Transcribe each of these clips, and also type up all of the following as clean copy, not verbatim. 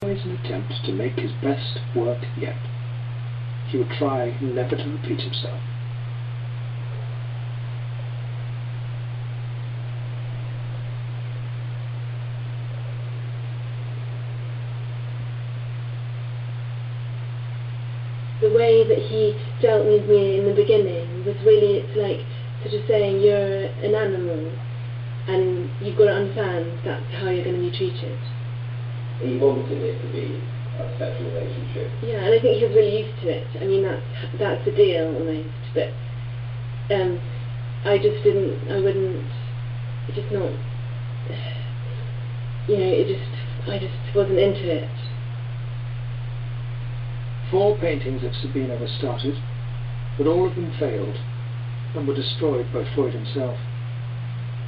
Always an attempt to make his best work yet. He would try never to repeat himself. The way that he dealt with me in the beginning was really, it's like sort of saying you're an animal and you've got to understand that's how you're going to be treated. He wanted it to be a sexual relationship. Yeah, and I think he was really used to it. I mean, that's the deal almost. But I just didn't. I wouldn't. It just not. You know, I just wasn't into it. 4 paintings of Sabina were started, but all of them failed and were destroyed by Freud himself.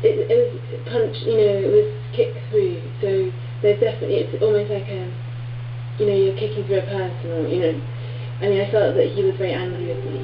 It was punched, you know, it was kicked through. So there's definitely, it's almost like a, you know, you're kicking through a person, or, you know. I mean, I felt that he was very angry with me.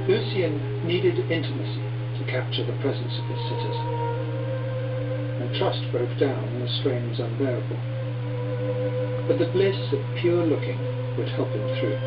Lucien needed intimacy to capture the presence of his sitters, and trust broke down when the strain was unbearable. But the bliss of pure looking would help him through.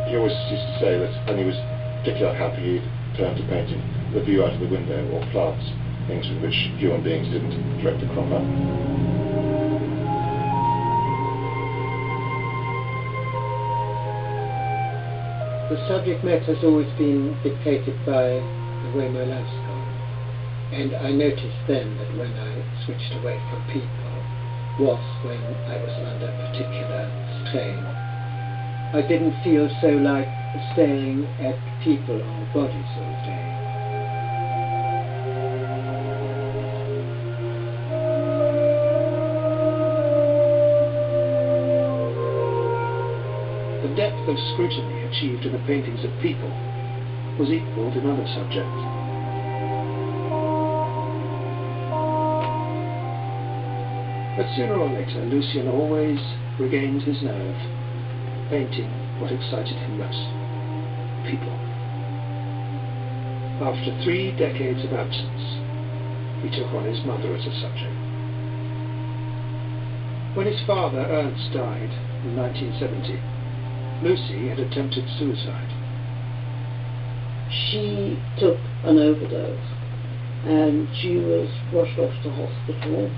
He always used to say that when he was particularly unhappy, he'd turn to painting the view out of the window or plants, things with which human beings didn't directly crop up. The subject matter has always been dictated by the way my life's gone. And I noticed then that when I switched away from people was when I was under particular strain. I didn't feel so like staring at people or bodies all day. The depth of scrutiny achieved in the paintings of people was equalled in other subjects. But sooner or later, Lucien always regained his nerve, painting what excited him most: people. After 3 decades of absence, he took on his mother as a subject. When his father, Ernst, died in 1970, Lucy had attempted suicide. She took an overdose and she was rushed off to hospital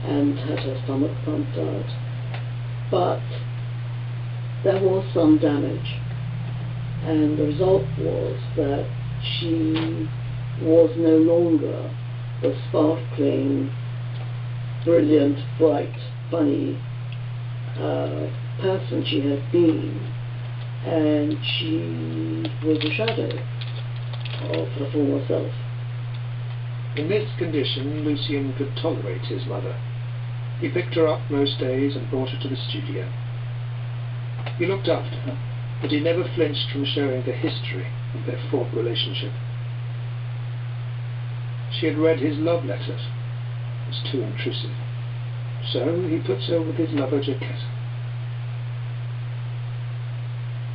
and had her stomach pumped out. But there was some damage, and the result was that she was no longer the sparkling, brilliant, bright, funny person she had been, and she was a shadow of her former self. In this condition, Lucien could tolerate his mother. He picked her up most days and brought her to the studio. He looked after her, but he never flinched from showing the history of their fraught relationship. She had read his love letters. It was too intrusive. So he puts her with his lover Jacquette.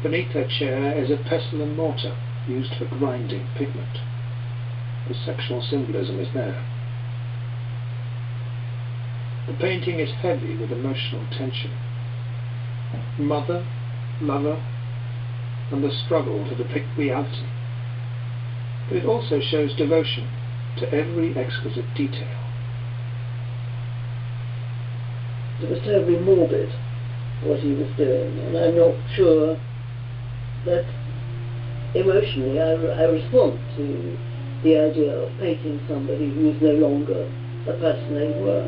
Beneath her chair is a pestle and mortar used for grinding pigment. The sexual symbolism is there. The painting is heavy with emotional tension. Mother, lover, and the struggle to depict reality. But it also shows devotion to every exquisite detail. It was terribly morbid what he was doing, and I'm not sure that emotionally I respond to the idea of painting somebody who is no longer the person they were.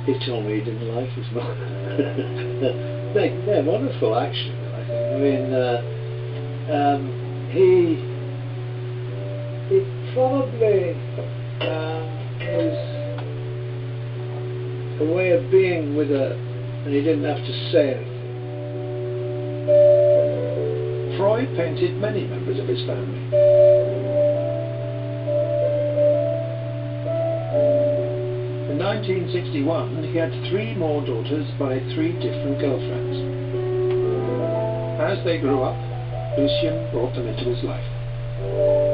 He told me he didn't like his mother. think they're wonderful, actually. I think. I mean, he probably was a way of being with her, and he didn't have to say anything. Freud painted many members of his family. In 1961, he had 3 more daughters by 3 different girlfriends. As they grew up, Lucien brought them into his life.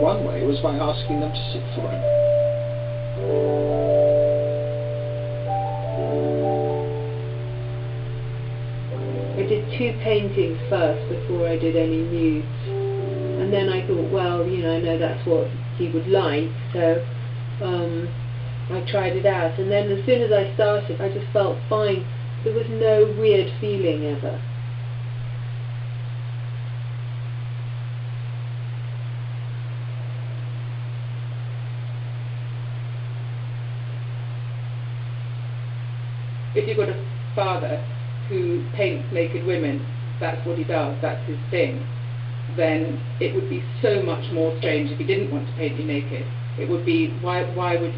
One way was by asking them to sit for him. I did 2 paintings first before I did any nudes, and then I thought, well, you know, I know that's what he would like, so I tried it out, and then as soon as I started I just felt fine. There was no weird feeling ever. If you've got a father who paints naked women, that's what he does, that's his thing, then it would be so much more strange if he didn't want to paint you naked. It would be, why would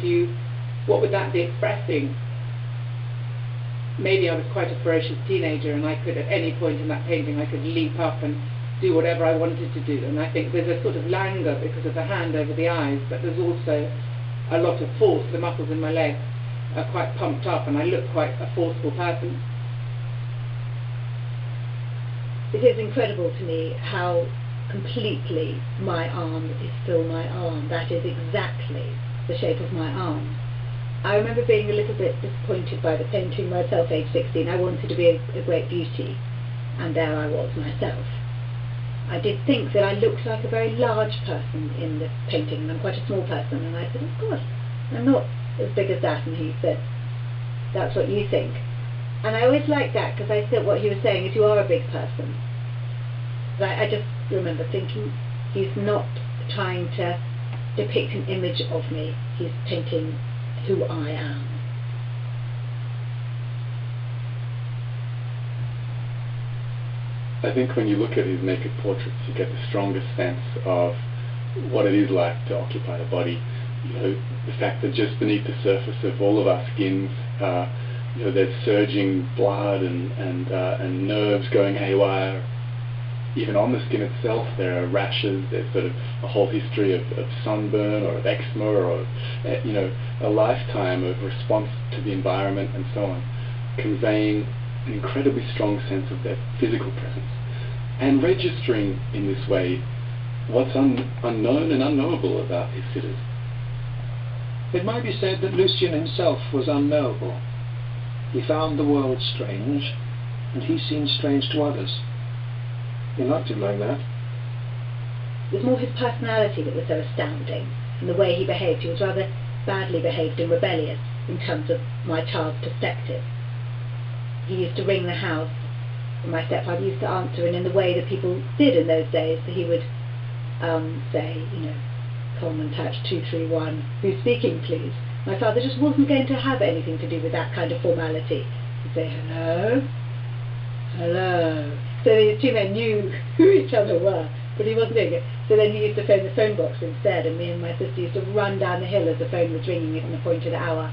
you, what would that be expressing? Maybe I was quite a ferocious teenager and I could, at any point in that painting, I could leap up and do whatever I wanted to do, and I think there's a sort of languor because of the hand over the eyes, but there's also a lot of force. The muscles in my legs are quite pumped up and I look quite a forceful person. It is incredible to me how completely my arm is still my arm. That is exactly the shape of my arm. I remember being a little bit disappointed by the painting myself, age 16. I wanted to be a great beauty, and there I was myself. I did think that I looked like a very large person in the painting, and I'm quite a small person, and I said, of course, I'm not as big as that, and he said, that's what you think. And I always liked that, because I thought what he was saying is you are a big person. But I just remember thinking, he's not trying to depict an image of me, he's painting who I am. I think when you look at his naked portraits, you get the strongest sense of what it is like to occupy a body. You know, the fact that just beneath the surface of all of our skins, you know, there's surging blood and nerves going haywire. Even on the skin itself, there are rashes. There's sort of a whole history of sunburn or of eczema or, you know, a lifetime of response to the environment and so on, conveying an incredibly strong sense of their physical presence and registering in this way what's unknown and unknowable about his sitters. It might be said that Lucien himself was unknowable. He found the world strange, and he seemed strange to others. He liked it like that. It was more his personality that was so astounding, and the way he behaved. He was rather badly behaved and rebellious in terms of my child's perspective. He used to ring the house, and my stepfather used to answer, and in the way that people did in those days, he would say, you know, Coleman Touch 231, who's speaking please? My father just wasn't going to have anything to do with that kind of formality. He'd say, hello, hello. So these two men knew who each other were, but he wasn't doing it. So then he used to phone the phone box instead, and me and my sister used to run down the hill as the phone was ringing at an appointed hour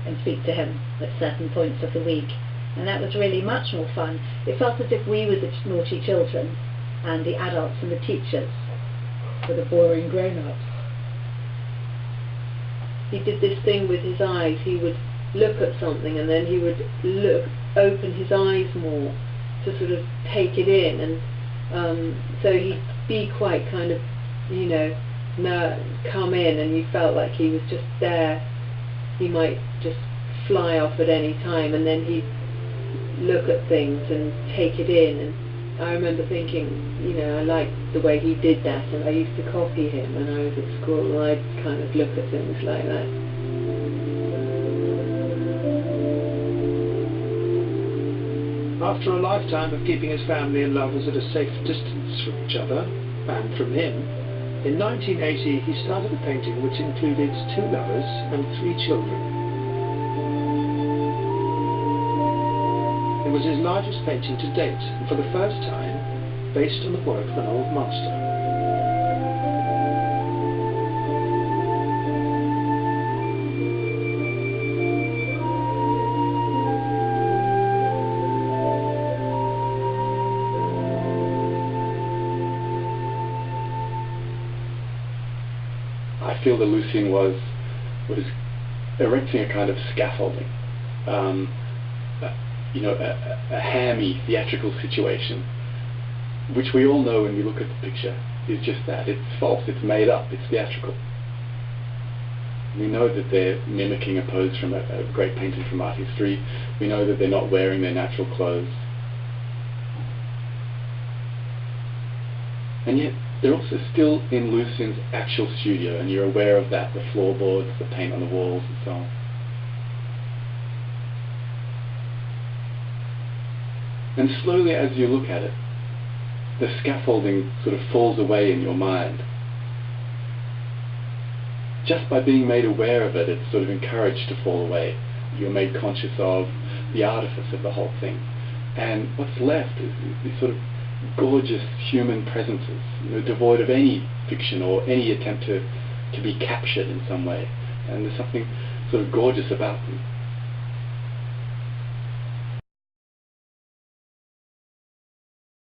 and speak to him at certain points of the week. And that was really much more fun. It felt as if we were the naughty children, and the adults and the teachers were the boring grown-ups. He did this thing with his eyes. He would look at something and then he would open his eyes more to sort of take it in, and so he'd be quite kind of, you know, come in, and you felt like he was just there. He might just fly off at any time, and then he'd look at things and take it in. And I remember thinking, you know, I liked the way he did that, and I used to copy him when I was at school. I'd kind of look at things like that. After a lifetime of keeping his family and lovers at a safe distance from each other, and from him, in 1980 he started a painting which included 2 lovers and 3 children. It was his largest painting to date, and for the first time, based on the work of an old master. I feel that Lucian was erecting a kind of scaffolding, a hammy theatrical situation, which we all know when we look at the picture is just that. It's false, it's made up, it's theatrical. We know that they're mimicking a pose from a great painting from art history. We know that they're not wearing their natural clothes. And yet, they're also still in Lucian's actual studio, and you're aware of that, the floorboards, the paint on the walls, and so on. And slowly, as you look at it, the scaffolding sort of falls away in your mind. Just by being made aware of it, it's sort of encouraged to fall away. You're made conscious of the artifice of the whole thing. And what's left is these sort of gorgeous human presences, devoid of any fiction or any attempt to be captured in some way. And there's something sort of gorgeous about them.